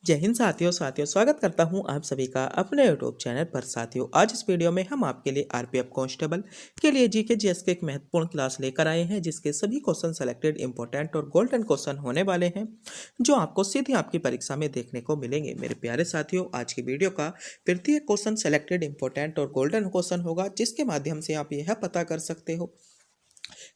जय हिंद साथियों स्वागत करता हूं आप सभी का अपने यूट्यूब चैनल पर। साथियों, आज इस वीडियो में हम आपके लिए आरपीएफ कांस्टेबल के लिए जीके जीएस के एक महत्वपूर्ण क्लास लेकर आए हैं, जिसके सभी क्वेश्चन सेलेक्टेड इंपॉर्टेंट और गोल्डन क्वेश्चन होने वाले हैं, जो आपको सीधे आपकी परीक्षा में देखने को मिलेंगे। मेरे प्यारे साथियों, आज की वीडियो का प्रत्येक क्वेश्चन सेलेक्टेड इंपॉर्टेंट और गोल्डन क्वेश्चन होगा, जिसके माध्यम से आप यह पता कर सकते हो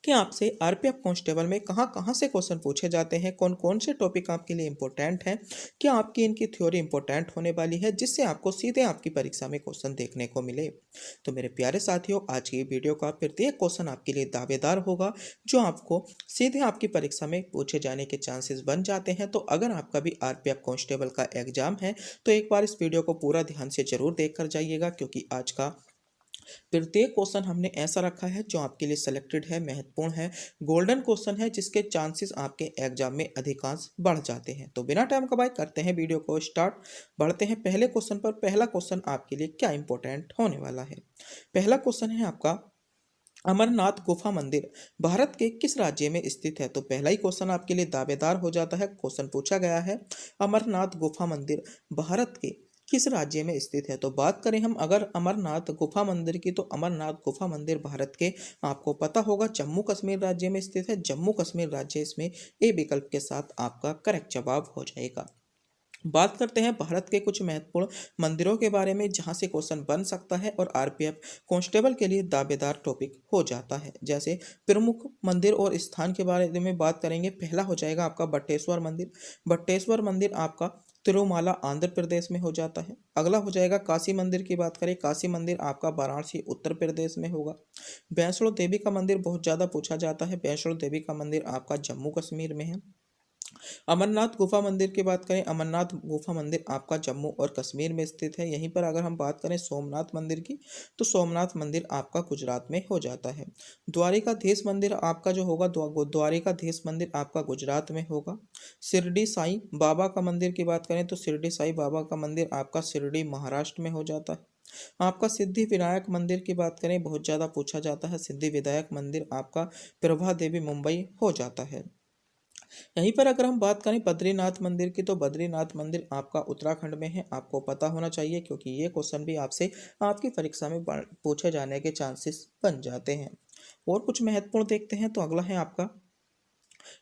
कि आपसे आरपीएफ कांस्टेबल में कहाँ कहाँ से क्वेश्चन पूछे जाते हैं, कौन कौन से टॉपिक आपके लिए इंपॉर्टेंट हैं, क्या आपकी इनकी थ्योरी इंपॉर्टेंट होने वाली है, जिससे आपको सीधे आपकी परीक्षा में क्वेश्चन देखने को मिले। तो मेरे प्यारे साथियों, आज की वीडियो का प्रत्येक क्वेश्चन आपके लिए दावेदार होगा, जो आपको सीधे आपकी परीक्षा में पूछे जाने के चांसेस बन जाते हैं। तो अगर आपका भी आरपीएफ कांस्टेबल का एग्जाम है, तो एक बार इस वीडियो को पूरा ध्यान से जरूर देख कर जाइएगा, क्योंकि आज का प्रत्येक क्वेश्चन हमने ऐसा रखा है जो आपके लिए सिलेक्टेड है, महत्वपूर्ण है, गोल्डन क्वेश्चन है, जिसके चांसेस आपके एग्जाम में अधिकांश बढ़ जाते हैं। तो बिना टाइम गवाए करते हैं वीडियो को स्टार्ट। बढ़ते हैं पहले क्वेश्चन पर। पहला क्वेश्चन आपके लिए क्या इंपॉर्टेंट होने वाला है। पहला क्वेश्चन है आपका, अमरनाथ गुफा मंदिर भारत के किस राज्य में स्थित है। तो पहला ही क्वेश्चन आपके लिए दावेदार हो जाता है। क्वेश्चन पूछा गया है, अमरनाथ गुफा मंदिर भारत के किस राज्य में स्थित है। तो बात करें हम अगर अमरनाथ गुफा मंदिर की, तो अमरनाथ गुफा मंदिर भारत के, आपको पता होगा, जम्मू कश्मीर राज्य में स्थित है। जम्मू कश्मीर राज्य इसमें ए विकल्प के साथ आपका करेक्ट जवाब हो जाएगा। बात करते हैं भारत के कुछ महत्वपूर्ण मंदिरों के बारे में, जहां से क्वेश्चन बन सकता है और आरपीएफ कांस्टेबल के लिए दावेदार टॉपिक हो जाता है। जैसे प्रमुख मंदिर और स्थान के बारे में बात करेंगे। पहला हो जाएगा आपका बटेश्वर मंदिर। बटेश्वर मंदिर आपका तिरुमाला आंध्र प्रदेश में हो जाता है। अगला हो जाएगा काशी मंदिर की बात करें। काशी मंदिर आपका वाराणसी उत्तर प्रदेश में होगा। वैष्णो देवी का मंदिर बहुत ज़्यादा पूछा जाता है। वैष्णो देवी का मंदिर आपका जम्मू कश्मीर में है। अमरनाथ गुफा मंदिर की बात करें, अमरनाथ गुफा मंदिर आपका जम्मू और कश्मीर में स्थित है। यहीं पर अगर हम बात करें सोमनाथ मंदिर की, तो सोमनाथ मंदिर आपका गुजरात में हो जाता है। द्वारिकाधीश मंदिर आपका जो होगा, द्वारिकाधीश मंदिर आपका गुजरात में होगा। शिरडी साईं बाबा का मंदिर की बात करें, तो शिरडी साईं बाबा का मंदिर आपका शिरडी महाराष्ट्र में हो जाता है। आपका सिद्धि विनायक मंदिर की बात करें, बहुत ज़्यादा पूछा जाता है। सिद्धि विनायक मंदिर आपका प्रभा देवी मुंबई हो जाता है। यहीं पर अगर हम बात करें बद्रीनाथ मंदिर की, तो बद्रीनाथ मंदिर आपका उत्तराखंड में है। आपको पता होना चाहिए, क्योंकि ये क्वेश्चन भी आपसे आपकी परीक्षा में पूछे जाने के चांसेस बन जाते हैं। और कुछ महत्वपूर्ण देखते हैं। तो अगला है आपका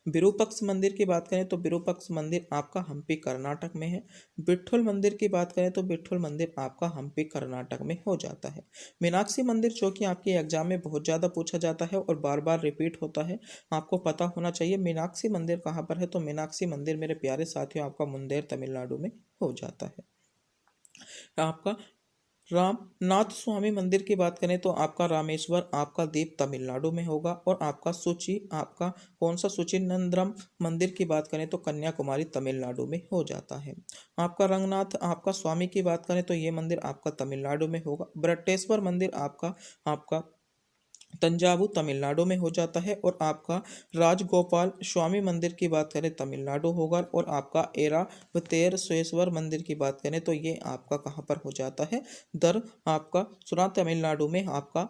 विरूपक्ष मंदिर की बात करें, तो विरूपक्ष मंदिर आपका हम्पी कर्नाटक में है। विट्ठल मंदिर की बात करें, तो विट्ठल मंदिर आपका हम्पी कर्नाटक में हो जाता है। मीनाक्षी मंदिर, जो कि आपके एग्जाम में बहुत ज़्यादा पूछा जाता है और बार बार रिपीट होता है, आपको पता होना चाहिए मीनाक्षी मंदिर कहाँ पर है। तो मीनाक्षी मंदिर मेरे प्यारे साथियों आपका मुंदेर तमिलनाडु में हो जाता है। आपका रामनाथ स्वामी मंदिर की बात करें, तो आपका रामेश्वर आपका द्वीप तमिलनाडु में होगा। और आपका सूची आपका कौन सा सूचीनंद्रम मंदिर की बात करें, तो कन्याकुमारी तमिलनाडु में हो जाता है। आपका रंगनाथ आपका स्वामी की बात करें, तो ये मंदिर आपका तमिलनाडु में होगा। बृहटेश्वर मंदिर आपका आपका तंजावुर तमिलनाडु में हो जाता है। और आपका राजगोपाल स्वामी मंदिर की बात करें, तमिलनाडु होगा। और आपका एरावतेरश्वर मंदिर की बात करें, तो ये आपका कहाँ पर हो जाता है, दर आपका सुरा तमिलनाडु में, आपका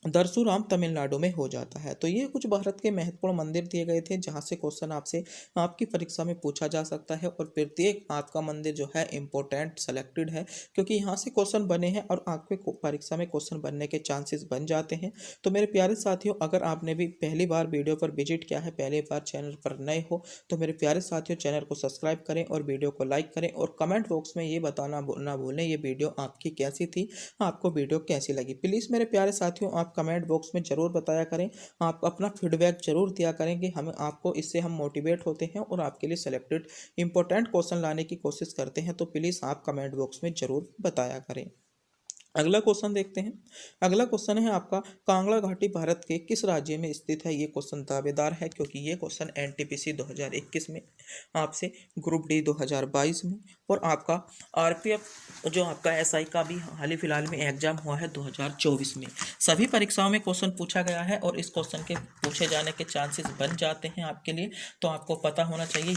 दरसुराम तमिलनाडु में हो जाता है। तो ये कुछ भारत के महत्वपूर्ण मंदिर दिए गए थे, जहाँ से क्वेश्चन आपसे आपकी परीक्षा में पूछा जा सकता है। और प्रत्येक आपका मंदिर जो है इम्पोर्टेंट सेलेक्टेड है, क्योंकि यहाँ से क्वेश्चन बने हैं और आपके परीक्षा में क्वेश्चन बनने के चांसेस बन जाते हैं। तो मेरे प्यारे साथियों, अगर आपने भी पहली बार वीडियो पर विजिट किया है, पहली बार चैनल पर नए हो, तो मेरे प्यारे साथियों चैनल को सब्सक्राइब करें और वीडियो को लाइक करें। और कमेंट बॉक्स में ये बताना ना भूलें ये वीडियो आपकी कैसी थी, आपको वीडियो कैसी लगी। प्लीज़ मेरे प्यारे साथियों, आप कमेंट बॉक्स में ज़रूर बताया करें, आप अपना फीडबैक जरूर दिया करें कि हम आपको इससे हम मोटिवेट होते हैं और आपके लिए सेलेक्टेड इंपॉर्टेंट क्वेश्चन लाने की कोशिश करते हैं। तो प्लीज़ आप कमेंट बॉक्स में ज़रूर बताया करें। अगला क्वेश्चन देखते हैं। अगला क्वेश्चन है आपका, कांगड़ा घाटी भारत के किस राज्य में स्थित है। ये क्वेश्चन दावेदार है, क्योंकि ये क्वेश्चन एनटीपीसी 2021 में, आपसे ग्रुप डी 2022 में, और आपका आरपीएफ जो आपका एसआई का भी हाल ही फिलहाल में एग्जाम हुआ है 2024 में, सभी परीक्षाओं में क्वेश्चन पूछा गया है और इस क्वेश्चन के पूछे जाने के चांसेस बन जाते हैं आपके लिए। तो आपको पता होना चाहिए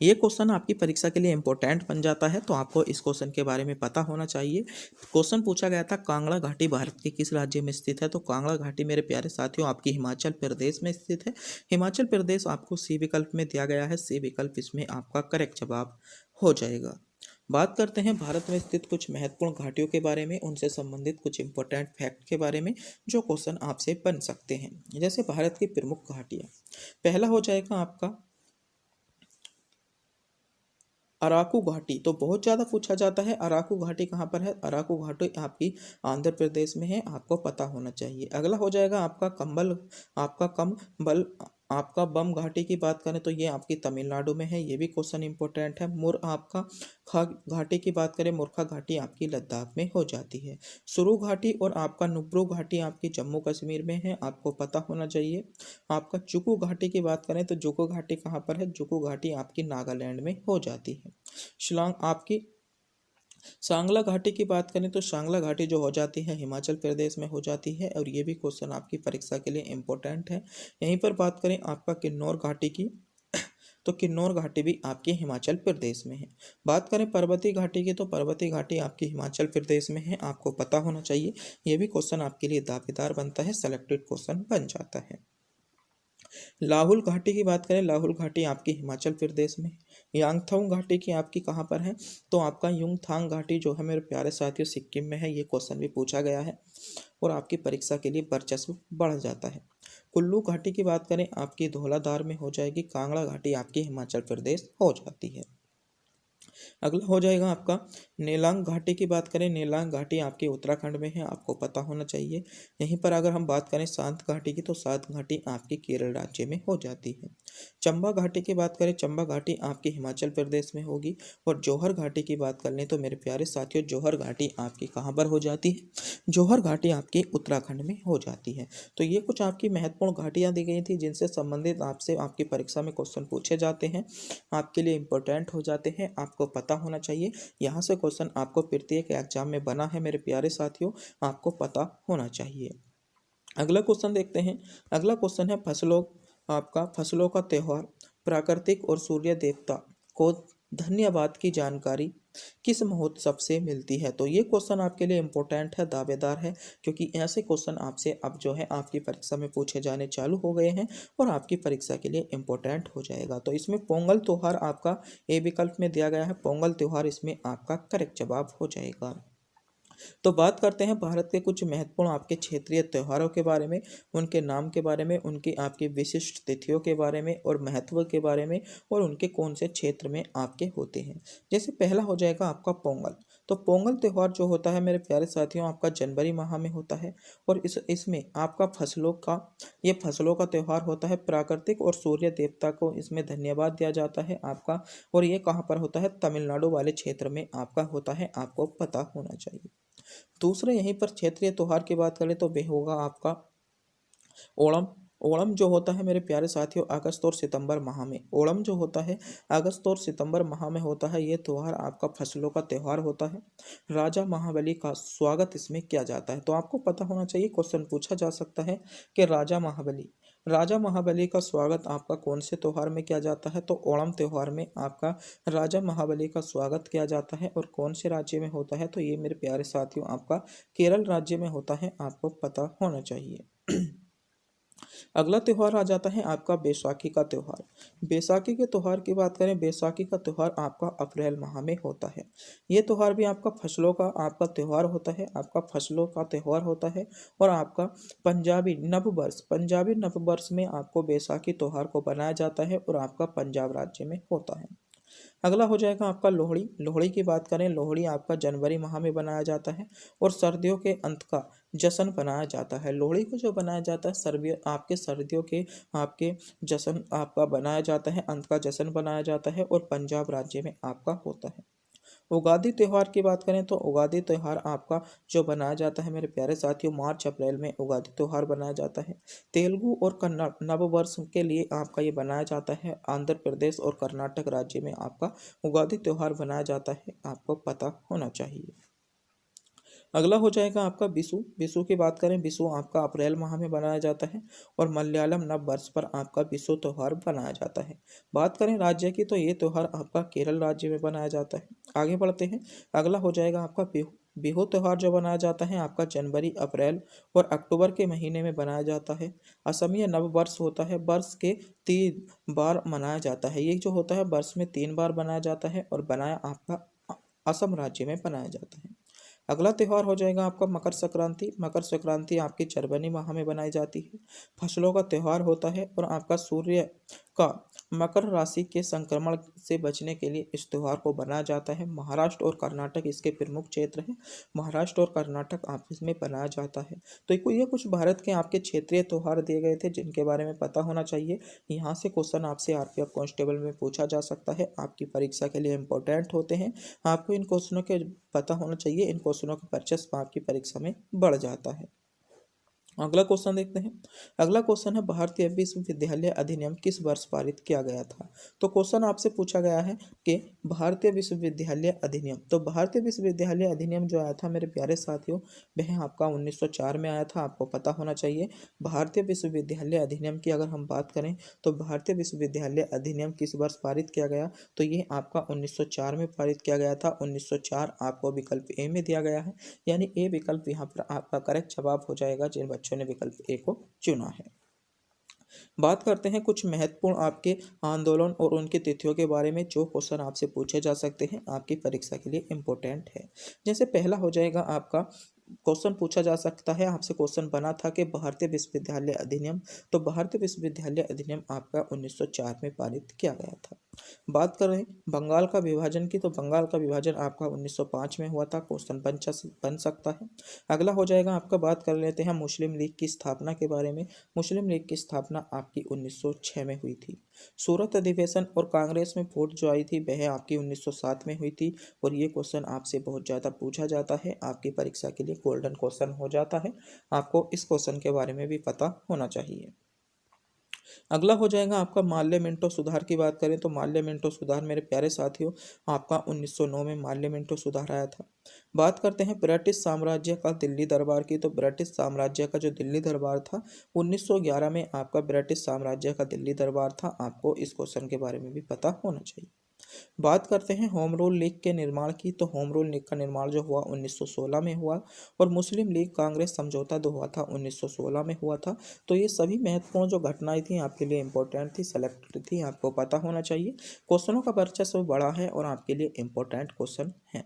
ये क्वेश्चन आपकी परीक्षा के लिए इंपॉर्टेंट बन जाता है, तो आपको इस क्वेश्चन के बारे में पता होना चाहिए। क्वेश्चन पूछा गया था कांगड़ा घाटी भारत के किस राज्य में स्थित है, तो कांगड़ा घाटी मेरे प्यारे साथियों आपकी हिमाचल प्रदेश में स्थित है। हिमाचल प्रदेश आपको सी विकल्प में दिया गया है, सी विकल्प इसमें आपका करेक्ट जवाब हो जाएगा। बात करते हैं भारत में स्थित कुछ महत्वपूर्ण घाटियों के बारे में, उनसे संबंधित कुछ इंपॉर्टेंट फैक्ट के बारे में जो क्वेश्चन आपसे बन सकते हैं। जैसे भारत की प्रमुख घाटियाँ, पहला हो जाएगा आपका अराकू घाटी। तो बहुत ज़्यादा पूछा जाता है अराकू घाटी कहाँ पर है। अराकू घाटी आपकी आंध्र प्रदेश में है, आपको पता होना चाहिए। अगला हो जाएगा आपका कम्बल आपका बम घाटी की बात करें तो ये आपकी तमिलनाडु में है, ये भी क्वेश्चन इंपॉर्टेंट है। मुर आपका खा घाटी की बात करें, मूर्खा घाटी आपकी लद्दाख में हो जाती है। सुरु घाटी और आपका नुब्रू घाटी आपकी जम्मू कश्मीर में है, आपको पता होना चाहिए। आपका जुकू घाटी की बात करें तो जुकू घाटी कहाँ पर है, जुकू घाटी आपकी नागालैंड में हो जाती है। शिलांग आपकी सांगला घाटी की बात करें तो सांगला घाटी जो हो जाती है हिमाचल प्रदेश में हो जाती है, और ये भी क्वेश्चन आपकी परीक्षा के लिए इम्पोर्टेंट है। यहीं पर बात करें आपका किन्नौर घाटी की, तो किन्नौर घाटी भी आपके हिमाचल प्रदेश में है। बात करें पर्वतीय घाटी की, तो पर्वतीय घाटी आपकी हिमाचल प्रदेश में है, आपको पता होना चाहिए। ये भी क्वेश्चन आपके लिए दावेदार बनता है, सेलेक्टेड क्वेश्चन बन जाता है। लाहुल घाटी की बात करें, लाहुल घाटी आपकी हिमाचल प्रदेश में। यांगथांग घाटी की आपकी कहाँ पर है, तो आपका युंगथांग घाटी जो है मेरे प्यारे साथियों सिक्किम में है, ये क्वेश्चन भी पूछा गया है और आपकी परीक्षा के लिए वर्चस्व बढ़ जाता है। कुल्लू घाटी की बात करें आपकी धौलाधार में हो जाएगी। कांगड़ा घाटी आपकी हिमाचल प्रदेश हो जाती है। अगला हो जाएगा आपका नेलांग घाटी की बात करें, नेलांग घाटी आपके उत्तराखंड में है, आपको पता होना चाहिए। यहीं पर अगर हम बात करें सांत घाटी की, तो सांत घाटी आपकी केरल राज्य में हो जाती है। चंबा घाटी की बात करें, चंबा घाटी आपकी हिमाचल प्रदेश में होगी। और जौहर घाटी की बात कर लें तो मेरे प्यारे साथियों जौहर घाटी आपकी कहाँ पर हो जाती है, जौहर घाटी आपकी उत्तराखंड में हो जाती है। तो ये कुछ आपकी महत्वपूर्ण घाटियाँ दी गई थी जिनसे संबंधित आपसे आपकी परीक्षा में क्वेश्चन पूछे जाते हैं, आपके लिए इम्पोर्टेंट हो जाते हैं, आपको पता होना चाहिए। यहाँ से क्वेश्चन आपको प्रत्येक एग्जाम में बना है मेरे प्यारे साथियों, आपको पता होना चाहिए। अगला क्वेश्चन देखते हैं। अगला क्वेश्चन है फसलों का त्यौहार प्राकृतिक और सूर्य देवता को धन्यवाद की जानकारी किस महोत्सव से मिलती है। तो ये क्वेश्चन आपके लिए इम्पोर्टेंट है, दावेदार है, क्योंकि ऐसे क्वेश्चन आपसे अब जो है आपकी परीक्षा में पूछे जाने चालू हो गए हैं और आपकी परीक्षा के लिए इम्पोर्टेंट हो जाएगा। तो इसमें पोंगल त्यौहार आपका ए विकल्प में दिया गया है, पोंगल त्यौहार इसमें आपका करेक्ट जवाब हो जाएगा। तो बात करते हैं भारत के कुछ महत्वपूर्ण आपके क्षेत्रीय त्योहारों के बारे में, उनके नाम के बारे में, उनकी आपकी विशिष्ट तिथियों के बारे में और महत्व के बारे में, और उनके कौन से क्षेत्र में आपके होते हैं। जैसे पहला हो जाएगा आपका पोंगल। तो पोंगल त्यौहार जो होता है मेरे प्यारे साथियों आपका जनवरी माह में होता है, और इसमें आपका फसलों का त्यौहार होता है। प्राकृतिक और सूर्य देवता को इसमें धन्यवाद दिया जाता है आपका, और ये कहाँ पर होता है, तमिलनाडु वाले क्षेत्र में आपका होता है, आपको पता होना चाहिए। दूसरे यहीं पर क्षेत्रीय त्योहार की बात करें तो वह होगा आपका ओणम। ओणम जो होता है मेरे प्यारे साथियों अगस्त और सितंबर माह में, ओणम जो होता है अगस्त और सितंबर माह में होता है। ये त्यौहार आपका फसलों का त्यौहार होता है। राजा महाबली का स्वागत इसमें किया जाता है। तो आपको पता होना चाहिए, क्वेश्चन पूछा जा सकता है कि राजा महाबली का स्वागत आपका कौन से त्यौहार में किया जाता है, तो ओणम त्यौहार में आपका राजा महाबली का स्वागत किया जाता है। और कौन से राज्य में होता है, तो ये मेरे प्यारे साथियों आपका केरल राज्य में होता है, आपको पता होना चाहिए। अगला त्यौहार आ जाता है आपका बैसाखी का त्यौहार। बैसाखी के त्यौहार की बात करें, बैसाखी का त्यौहार आपका अप्रैल माह में होता है। ये त्यौहार भी आपका फसलों का आपका त्यौहार होता है, आपका फसलों का त्यौहार होता है। और आपका पंजाबी नववर्ष में आपको बैसाखी त्यौहार को बनाया जाता है और आपका पंजाब राज्य में होता है। अगला हो जाएगा आपका लोहड़ी। लोहड़ी की बात करें, लोहड़ी आपका जनवरी माह में बनाया जाता है और सर्दियों के अंत का जश्न बनाया जाता है। लोहड़ी को जो बनाया जाता है सर्दियों के आपके जश्न आपका बनाया जाता है, अंत का जश्न बनाया जाता है और पंजाब राज्य में आपका होता है। उगादी त्यौहार की बात करें तो उगादी त्यौहार आपका जो बनाया जाता है मेरे प्यारे साथियों मार्च अप्रैल में उगादी त्यौहार बनाया जाता है। तेलुगु और कन्नड़ नववर्ष के लिए आपका ये बनाया जाता है। आंध्र प्रदेश और कर्नाटक राज्य में आपका उगादी त्यौहार बनाया जाता है, आपको पता होना चाहिए। अगला हो जाएगा आपका विशु। विशु की बात करें, विशु आपका अप्रैल माह में मनाया जाता है और मलयालम नव वर्ष पर आपका विशु त्यौहार मनाया जाता है। बात करें राज्य की, तो ये त्यौहार आपका केरल राज्य में मनाया जाता है। आगे बढ़ते हैं, अगला हो जाएगा आपका बिहू। बिहू त्यौहार जो मनाया जाता है आपका जनवरी, अप्रैल और अक्टूबर के महीने में मनाया जाता है। असमिया नव वर्ष होता है, वर्ष के 3 बार मनाया जाता है। ये जो होता है वर्ष में 3 बार मनाया जाता है और बनाया आपका असम राज्य में मनाया जाता है। अगला त्यौहार हो जाएगा आपका मकर संक्रांति। मकर संक्रांति आपकी चरबनी माह में बनाई जाती है। फसलों का त्यौहार होता है और आपका सूर्य का मकर राशि के संक्रमण से बचने के लिए इस त्यौहार को बनाया जाता है। महाराष्ट्र और कर्नाटक इसके प्रमुख क्षेत्र हैं। महाराष्ट्र और कर्नाटक आपस में बनाया जाता है। तो ये कुछ भारत के आपके क्षेत्रीय त्यौहार दिए गए थे जिनके बारे में पता होना चाहिए। यहाँ से क्वेश्चन आपसे आरपीएफ कांस्टेबल में पूछा जा सकता है, आपकी परीक्षा के लिए इंपॉर्टेंट होते हैं। आपको इन क्वेश्चनों के पता होना चाहिए, इन क्वेश्चनों का वर्चस्व आपकी परीक्षा में बढ़ जाता है। अगला क्वेश्चन देखते हैं। अगला क्वेश्चन है, भारतीय विश्वविद्यालय अधिनियम किस वर्ष पारित किया गया था? तो क्वेश्चन आपसे पूछा गया है कि भारतीय विश्वविद्यालय अधिनियम, तो भारतीय विश्वविद्यालय अधिनियम जो आया था मेरे प्यारे साथियों, वह आपका 1904 में आया था। आपको पता होना चाहिए। भारतीय विश्वविद्यालय अधिनियम की अगर हम बात करें तो भारतीय विश्वविद्यालय अधिनियम किस वर्ष पारित किया गया, तो ये आपका 1904 में पारित किया गया था। 1904 आपको विकल्प ए में दिया गया है, यानी ए विकल्प यहाँ पर आपका करेक्ट जवाब हो जाएगा जिन बच्चों ने विकल्प ए को चुना है। बात करते हैं कुछ महत्वपूर्ण आपके आंदोलन और उनकी तिथियों के बारे में, जो क्वेश्चन आपसे पूछे जा सकते हैं, आपकी परीक्षा के लिए इम्पोर्टेंट है। जैसे पहला हो जाएगा आपका क्वेश्चन पूछा जा सकता है, आपसे क्वेश्चन बना था कि भारतीय विश्वविद्यालय अधिनियम, तो भारतीय विश्वविद्यालय अधिनियम आपका 1904 में पारित किया गया था। बात करें बंगाल का विभाजन की, तो बंगाल का विभाजन आपका 1905 में हुआ था। क्वेश्चन बन सकता है। अगला हो जाएगा आपका, बात कर लेते हैं मुस्लिम लीग की स्थापना के बारे में। मुस्लिम लीग की स्थापना आपकी 1906 में हुई थी। सूरत अधिवेशन और कांग्रेस में वोट जो आई थी वह आपकी 1907 में हुई थी। और ये क्वेश्चन आपसे बहुत ज़्यादा पूछा जाता है, आपकी परीक्षा के लिए गोल्डन क्वेश्चन हो जाता है। आपको इस क्वेश्चन के बारे में भी पता होना चाहिए। अगला हो जाएगा आपका माल्य मिंटो सुधार की बात करें तो माल्य मिंटो सुधार मेरे प्यारे साथियों आपका 1909 में माल्य मिंटो सुधार आया था। बात करते हैं ब्रिटिश साम्राज्य का दिल्ली दरबार की, तो ब्रिटिश साम्राज्य का जो दिल्ली दरबार था 1911 में आपका ब्रिटिश साम्राज्य का दिल्ली दरबार था। आपको इस क्वेश्चन के बारे में भी पता होना चाहिए। बात करते हैं होम रूल लीग के निर्माण की, तो होम रूल लीग का निर्माण जो हुआ 1916 में हुआ और मुस्लिम लीग कांग्रेस समझौता जो हुआ था 1916 में हुआ था। तो ये सभी महत्वपूर्ण जो घटनाएं थी आपके लिए इंपॉर्टेंट थी, सेलेक्टेड थी, आपको पता होना चाहिए। क्वेश्चनों का वर्चस्व बड़ा है और आपके लिए इंपॉर्टेंट क्वेश्चन है।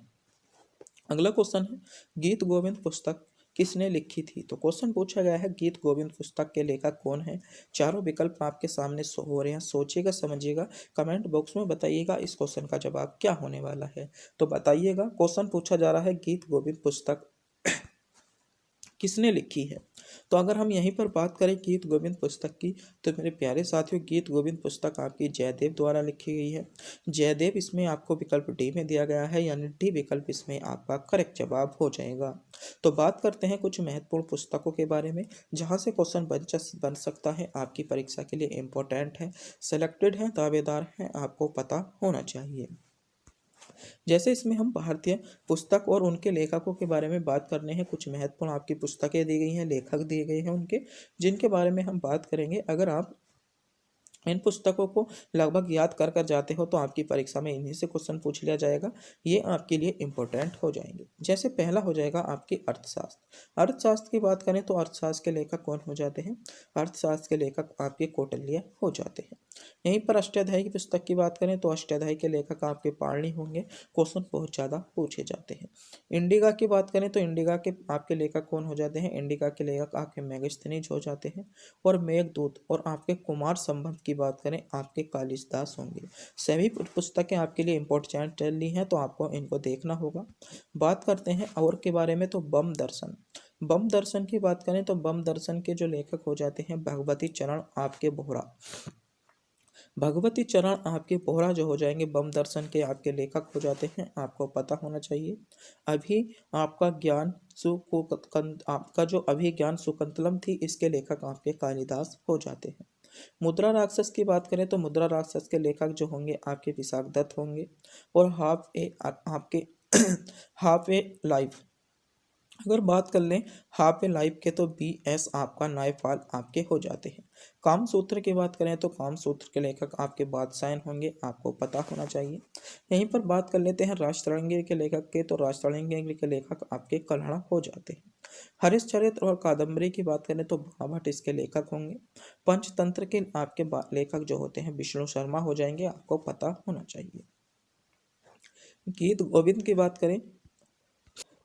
अगला क्वेश्चन है, गीत गोविंद पुस्तक किसने लिखी थी? तो क्वेश्चन पूछा गया है गीत गोविंद पुस्तक के लेखक कौन है? चारों विकल्प आपके सामने हो रहे हैं, सोचिएगा समझिएगा, कमेंट बॉक्स में बताइएगा इस क्वेश्चन का जवाब क्या होने वाला है। तो बताइएगा, क्वेश्चन पूछा जा रहा है गीत गोविंद पुस्तक किसने लिखी है? तो अगर हम यहीं पर बात करें गीत गोविंद पुस्तक की, तो मेरे प्यारे साथियों गीत गोविंद पुस्तक आपकी जयदेव द्वारा लिखी गई है। जयदेव इसमें आपको विकल्प डी में दिया गया है, यानी डी विकल्प इसमें आपका करेक्ट जवाब हो जाएगा। तो बात करते हैं कुछ महत्वपूर्ण पुस्तकों के बारे में जहाँ से क्वेश्चन बन सकता है, आपकी परीक्षा के लिए इम्पोर्टेंट है, सेलेक्टेड है, दावेदार हैं, आपको पता होना चाहिए। जैसे इसमें हम भारतीय पुस्तक और उनके लेखकों के बारे में बात करने हैं। कुछ महत्वपूर्ण आपकी पुस्तकें दी गई हैं, लेखक दिए गए हैं उनके, जिनके बारे में हम बात करेंगे। अगर आप इन पुस्तकों को लगभग याद कर कर जाते हो तो आपकी परीक्षा में इन्हीं से क्वेश्चन पूछ लिया जाएगा, ये आपके लिए इम्पोर्टेंट हो जाएंगे। जैसे पहला हो जाएगा आपकी अर्थशास्त्र। अर्थशास्त्र की बात करें तो अर्थशास्त्र के लेखक कौन हो जाते हैं? अर्थशास्त्र के लेखक आपके कौटिल्य हो जाते हैं। यहीं पर अष्टाध्यायी की पुस्तक की बात करें तो अष्टाध्यायी के लेखक आपके पाणिनि होंगे। क्वेश्चन बहुत ज़्यादा पूछे जाते हैं। इंडिका की बात करें तो इंडिका के आपके लेखक कौन हो जाते हैं? इंडिका के लेखक आपके मेगस्थनीज हो जाते हैं। और मेघदूत और आपके कुमार संभव की बात करें आपके कालिदास होंगे। सभी पुस्तकें आपके लिए इंपॉर्टेंट चल रही हैं, तो आपको इनको देखना होगा। बात करते हैं और के बारे में, तो बम दर्शन। बम दर्शन की बात करें तो बम दर्शन के जो लेखक हो जाते हैं भगवती चरण आपके बोहरा। भगवती चरण आपके बोहरा जो हो जाएंगे बम दर्शन के आपके लेखक हो जाते हैं, आपको पता होना चाहिए। अभी आपका ज्ञान आपका जो अभिज्ञान सुकुंतलम थी, इसके लेखक आपके कालिदास हो जाते हैं। मुद्रा राक्षस की बात करें तो मुद्रा राक्षस के लेखक जो होंगे आपके विशाख दत्त होंगे। और हाफ ए आपके हाफ ए लाइफ अगर बात कर लें हाफ ए लाइफ के तो बी एस आपका नायफाल आपके हो जाते हैं। काम सूत्र की बात करें तो काम सूत्र के लेखक आपके बादशाह होंगे, आपको पता होना चाहिए। यहीं पर बात कर लेते हैं राजतरंगिणी के लेखक के, तो राजतरंगिणी के लेखक आपके कल्हड़ हो जाते हैं। हरिश्चरित्र और कादम्बरी की बात करें तो भाभट इसके लेखक होंगे। पंचतंत्र के आपके लेखक जो होते हैं विष्णु शर्मा हो जाएंगे, आपको पता होना चाहिए। गीत गोविंद की बात करें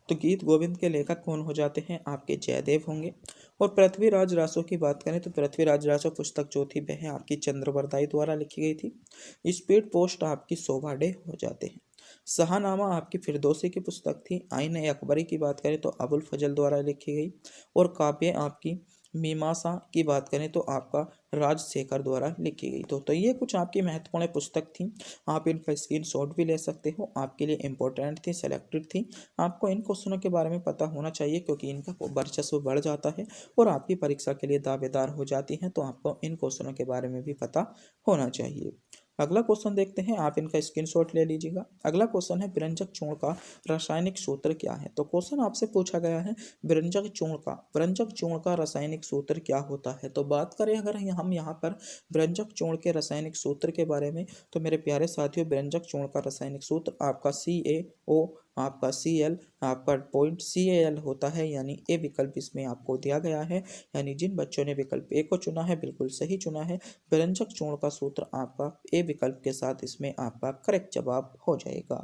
तो गीत गोविंद के लेखक कौन हो जाते हैं, आपके जयदेव होंगे। और पृथ्वीराज रासो की बात करें तो पृथ्वीराज रासो पुस्तक जो थी वह आपकी चंद्रवरदाई द्वारा लिखी गई थी। स्पीड पोस्ट आपकी शोभा डे हो जाते हैं। शाहनामा आपकी फिरदौसी की पुस्तक थी। आईन ए अकबरी की बात करें तो अबुल फजल द्वारा लिखी गई। और काव्य आपकी मीमांसा की बात करें तो आपका राजशेखर द्वारा लिखी गई। तो ये कुछ आपकी महत्वपूर्ण पुस्तक थी। आप इनका स्क्रीन शॉट भी ले सकते हो, आपके लिए इंपॉर्टेंट थी, सेलेक्टेड थी। आपको इन क्वेश्चनों के बारे में पता होना चाहिए क्योंकि इनका वर्चस्व बढ़ जाता है और आपकी परीक्षा के लिए दावेदार हो जाती हैं, तो आपको इन क्वेश्चनों के बारे में भी पता होना चाहिए। अगला क्वेश्चन देखते हैं, आप इनका स्क्रीनशॉट ले लीजिएगा। अगला क्वेश्चन है व्यंजक चूर्ण का रासायनिक सूत्र क्या है। तो क्वेश्चन आपसे पूछा गया है व्यंजक चूर्ण का रासायनिक सूत्र क्या होता है। तो बात करें अगर हम यहाँ पर व्यंजक चूर्ण के रासायनिक सूत्र के बारे में, तो मेरे प्यारे साथियों व्यंजक चूर्ण का रासायनिक सूत्र आपका CaO आपका Cl आपका पॉइंट CAl होता है, यानी ए विकल्प इसमें आपको दिया गया है। यानी जिन बच्चों ने विकल्प ए को चुना है बिल्कुल सही चुना है। व्यंजक चूर्ण का सूत्र आपका ए विकल्प के साथ इसमें आपका करेक्ट जवाब हो जाएगा।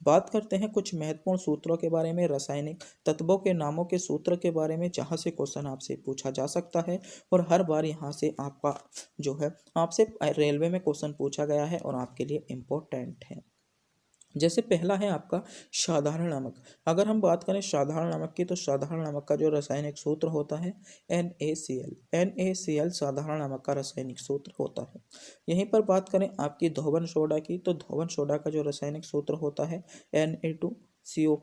बात करते हैं कुछ महत्वपूर्ण सूत्रों के बारे में, रासायनिक तत्वों के नामों के सूत्र के बारे में, जहाँ से क्वेश्चन आपसे पूछा जा सकता है और हर बार यहाँ से आपका जो है आपसे रेलवे में क्वेश्चन पूछा गया है और आपके लिए इम्पोर्टेंट है। जैसे पहला है आपका साधारण नमक। अगर हम बात करें साधारण नमक की, तो साधारण नमक का जो रासायनिक सूत्र होता है NaCl साधारण नमक का रासायनिक सूत्र होता है। यहीं पर बात करें आपकी धोवन सोडा की, तो धोवन सोडा का जो रासायनिक सूत्र होता है Na2CO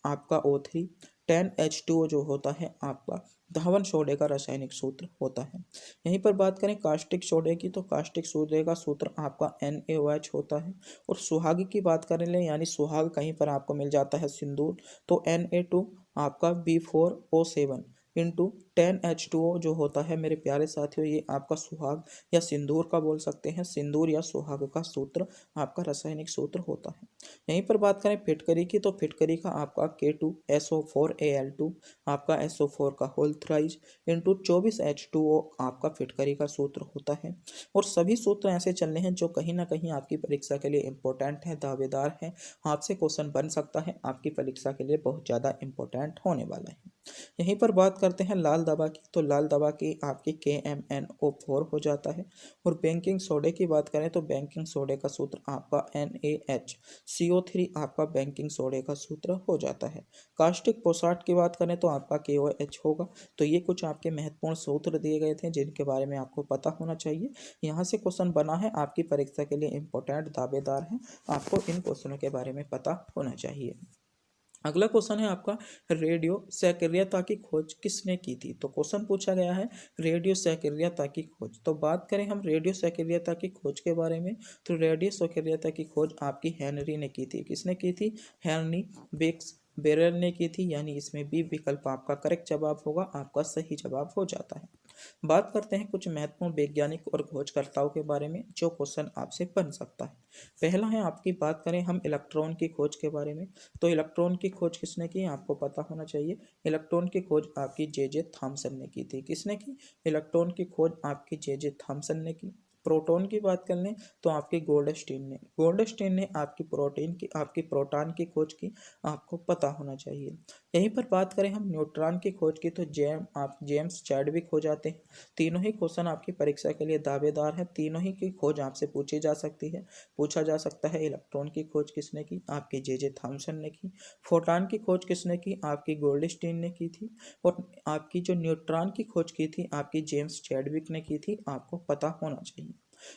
आपका O3 10H2O जो होता है आपका धावन सोडे का रासायनिक सूत्र होता है। यहीं पर बात करें कास्टिक सोडे की, तो कास्टिक सोडे का सूत्र आपका NaOH होता है। और सुहाग की बात करें ले, यानी सुहाग कहीं पर आपको मिल जाता है सिंदूर, तो Na2 आपका B4O7 इंटू 10H2O जो होता है मेरे प्यारे साथियों, ये आपका सुहाग या सिंदूर का बोल सकते हैं, सिंदूर या सुहाग का सूत्र आपका रासायनिक सूत्र होता है। यहीं पर बात करें फिटकरी की, तो फिटकरी का आपका K2SO4Al2 आपका SO4 का होल थ्राइज इंटू 24H2O आपका फिटकरी का सूत्र होता है। और सभी सूत्र ऐसे चलने हैं जो कहीं ना कहीं आपकी परीक्षा के लिए इंपॉर्टेंट है, दावेदार है, आपसे क्वेश्चन बन सकता है, आपकी परीक्षा के लिए बहुत ज़्यादा इंपॉर्टेंट होने वाला है। यहीं पर बात करते हैं लाल दवा की, तो लाल दवा की आपकी KMnO4 हो जाता है। और बेकिंग सोडे की बात करें तो बेकिंग सोडे का सूत्र आपका NaHCO3 आपका बेकिंग सोडे का सूत्र हो जाता है। कास्टिक पोसाट की बात करें तो आपका KOH होगा। तो ये कुछ आपके महत्वपूर्ण सूत्र दिए गए थे जिनके बारे में आपको पता होना चाहिए। यहाँ से क्वेश्चन बना है, आपकी परीक्षा के लिए इंपॉर्टेंट दावेदार है, आपको इन क्वेश्चनों के बारे में पता होना चाहिए। अगला क्वेश्चन है आपका रेडियो सक्रियता की खोज किसने की थी। तो क्वेश्चन पूछा गया है रेडियो सक्रियता की खोज। तो बात करें हम रेडियो सक्रियता की खोज के बारे में, तो रेडियो सक्रियता की खोज आपकी हेनरी ने की थी। किसने की थी? हेनरी बेक्स बेरर ने की थी, यानी इसमें बी विकल्प आपका करेक्ट जवाब होगा, आपका सही जवाब हो जाता है। बात करते हैं कुछ महत्वपूर्ण वैज्ञानिक और खोजकर्ताओं के बारे में जो क्वेश्चन आपसे बन सकता है। पहला है आपकी बात करें हम इलेक्ट्रॉन की खोज के बारे में, तो इलेक्ट्रॉन की खोज किसने की आपको पता होना चाहिए। इलेक्ट्रॉन की खोज आपकी जे थॉमसन ने की थी। किसने की? इलेक्ट्रॉन की खोज आपकी जे थॉमसन ने की। प्रोटॉन की बात कर लें तो आपकी गोल्डस्टीन ने आपकी प्रोटॉन की खोज की, आपको पता होना चाहिए। यहीं पर बात करें हम न्यूट्रॉन की खोज की, तो जेम्स चैडविक हो जाते हैं। तीनों ही क्वेश्चन आपकी परीक्षा के लिए दावेदार है, तीनों ही की खोज आपसे पूछी जा सकती है। पूछा जा सकता है इलेक्ट्रॉन की खोज किसने की? आपकी जे थॉमसन ने की। फोटॉन की खोज किसने की? आपकी गोल्डस्टीन ने की थी। और आपकी जो न्यूट्रॉन की खोज की थी आपकी जेम्स चैडविक ने की थी, आपको पता होना चाहिए।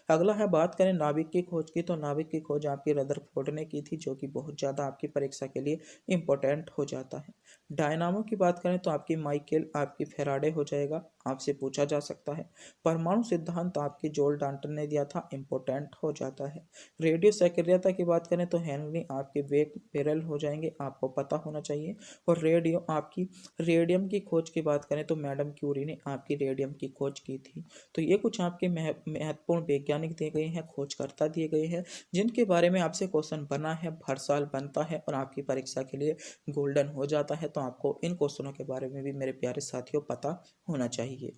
अगला है बात करें नाभिक की खोज की, तो नाभिक की खोज आपकी रदरफोर्ड ने की थी, जो कि बहुत ज़्यादा आपकी परीक्षा के लिए इम्पोर्टेंट हो जाता है। डायनामो की बात करें तो आपकी माइकेल आपकी फेराडे हो जाएगा, आपसे पूछा जा सकता है। परमाणु सिद्धांत आपकी जोल डाल्टन ने दिया था, इम्पोर्टेंट हो जाता है। रेडियो सक्रियता की बात करें तो हेनरी आपके बेक पेरल हो जाएंगे, आपको पता होना चाहिए। और रेडियो आपकी रेडियम की खोज की बात करें तो मैडम क्यूरी ने आपकी रेडियम की खोज की थी। तो ये कुछ आपके महत्वपूर्ण वैज्ञानिक दिए गए हैं, खोजकर्ता दिए गए हैं, जिनके बारे में आपसे क्वेश्चन बना है, हर साल बनता है और आपकी परीक्षा के लिए गोल्डन हो जाता है। तो आपको इन क्वेश्चनों के बारे में भी मेरे प्यारे साथियों पता होना चाहिए।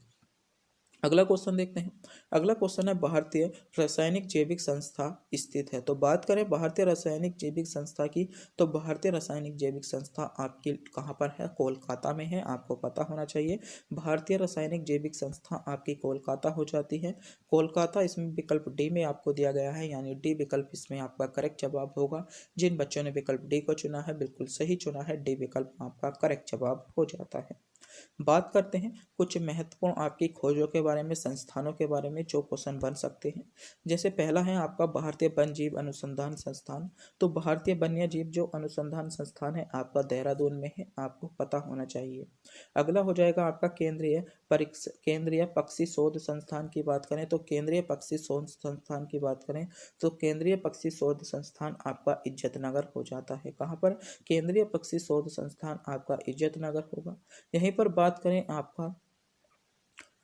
अगला क्वेश्चन देखते हैं। अगला क्वेश्चन है भारतीय रासायनिक जैविक संस्था स्थित है। तो बात करें भारतीय रासायनिक जैविक संस्था की, तो भारतीय रासायनिक जैविक संस्था आपकी कहाँ पर है? कोलकाता में है, आपको पता होना चाहिए। भारतीय रासायनिक जैविक संस्था आपकी कोलकाता हो जाती है। कोलकाता इसमें विकल्प डी में आपको दिया गया है, यानी डी विकल्प इसमें आपका करेक्ट जवाब होगा। जिन बच्चों ने विकल्प डी को चुना है बिल्कुल सही चुना है, डी विकल्प आपका करेक्ट जवाब हो जाता है। बात करते हैं कुछ महत्वपूर्ण आपकी खोजों के बारे में, संस्थानों के बारे में जो क्वेश्चन बन सकते हैं। जैसे पहला है आपका भारतीय वन्य जीव अनुसंधान संस्थान। तो भारतीय वन्य जीव जो अनुसंधान संस्थान है आपका देहरादून में है, आपको पता होना चाहिए। अगला हो जाएगा आपका केंद्रीय पक्षी शोध संस्थान की बात करें तो केंद्रीय पक्षी शोध संस्थान की बात करें तो केंद्रीय पक्षी शोध संस्थान आपका इज्जतनगर हो जाता है। कहाँ पर? केंद्रीय पक्षी शोध संस्थान आपका इज्जतनगर होगा। यहीं पर बात करें आपका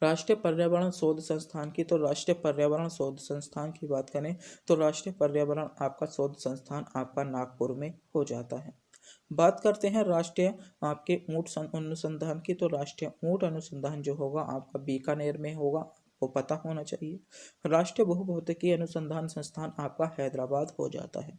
राष्ट्रीय पर्यावरण शोध संस्थान की, तो राष्ट्रीय पर्यावरण शोध संस्थान की बात करें तो राष्ट्रीय पर्यावरण आपका शोध संस्थान आपका नागपुर में हो जाता है। बात करते हैं राष्ट्रीय आपके ऊंट अनुसंधान की, तो राष्ट्रीय ऊंट अनुसंधान जो होगा आपका बीकानेर में होगा, आपको पता होना चाहिए। राष्ट्रीय भूभौतिकी अनुसंधान संस्थान आपका हैदराबाद हो जाता है।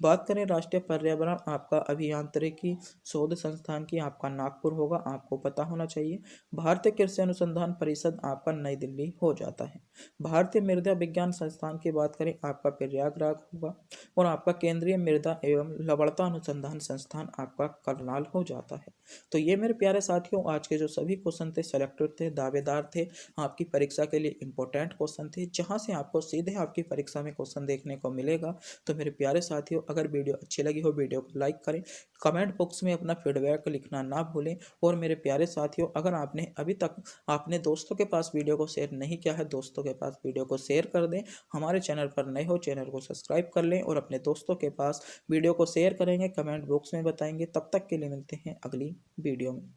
बात करें राष्ट्रीय पर्यावरण आपका अभियांत्रिकी शोध संस्थान की, आपका नागपुर होगा, आपको पता होना चाहिए। भारतीय कृषि अनुसंधान परिषद आपका नई दिल्ली हो जाता है। भारतीय मृदा विज्ञान संस्थान की बात करें आपका प्रयागराज होगा। और आपका केंद्रीय मृदा एवं लवणता अनुसंधान संस्थान आपका करनाल हो जाता है। तो ये मेरे प्यारे साथियों आज के जो सभी क्वेश्चन थे सेलेक्टेड थे, दावेदार थे, आपकी परीक्षा के लिए इंपॉर्टेंट क्वेश्चन थे, जहां से आपको सीधे आपकी परीक्षा में क्वेश्चन देखने को मिलेगा। तो मेरे प्यारे साथियों अगर वीडियो अच्छी लगी हो वीडियो को लाइक करें, कमेंट बॉक्स में अपना फीडबैक लिखना ना भूलें। और मेरे प्यारे साथियों अगर आपने अभी तक अपने दोस्तों के पास वीडियो को शेयर नहीं किया है, दोस्तों के पास वीडियो को शेयर कर दें। हमारे चैनल पर नए हो चैनल को सब्सक्राइब कर लें और अपने दोस्तों के पास वीडियो को शेयर करेंगे, कमेंट बॉक्स में बताएंगे। तब तक के लिए मिलते हैं अगली वीडियो में।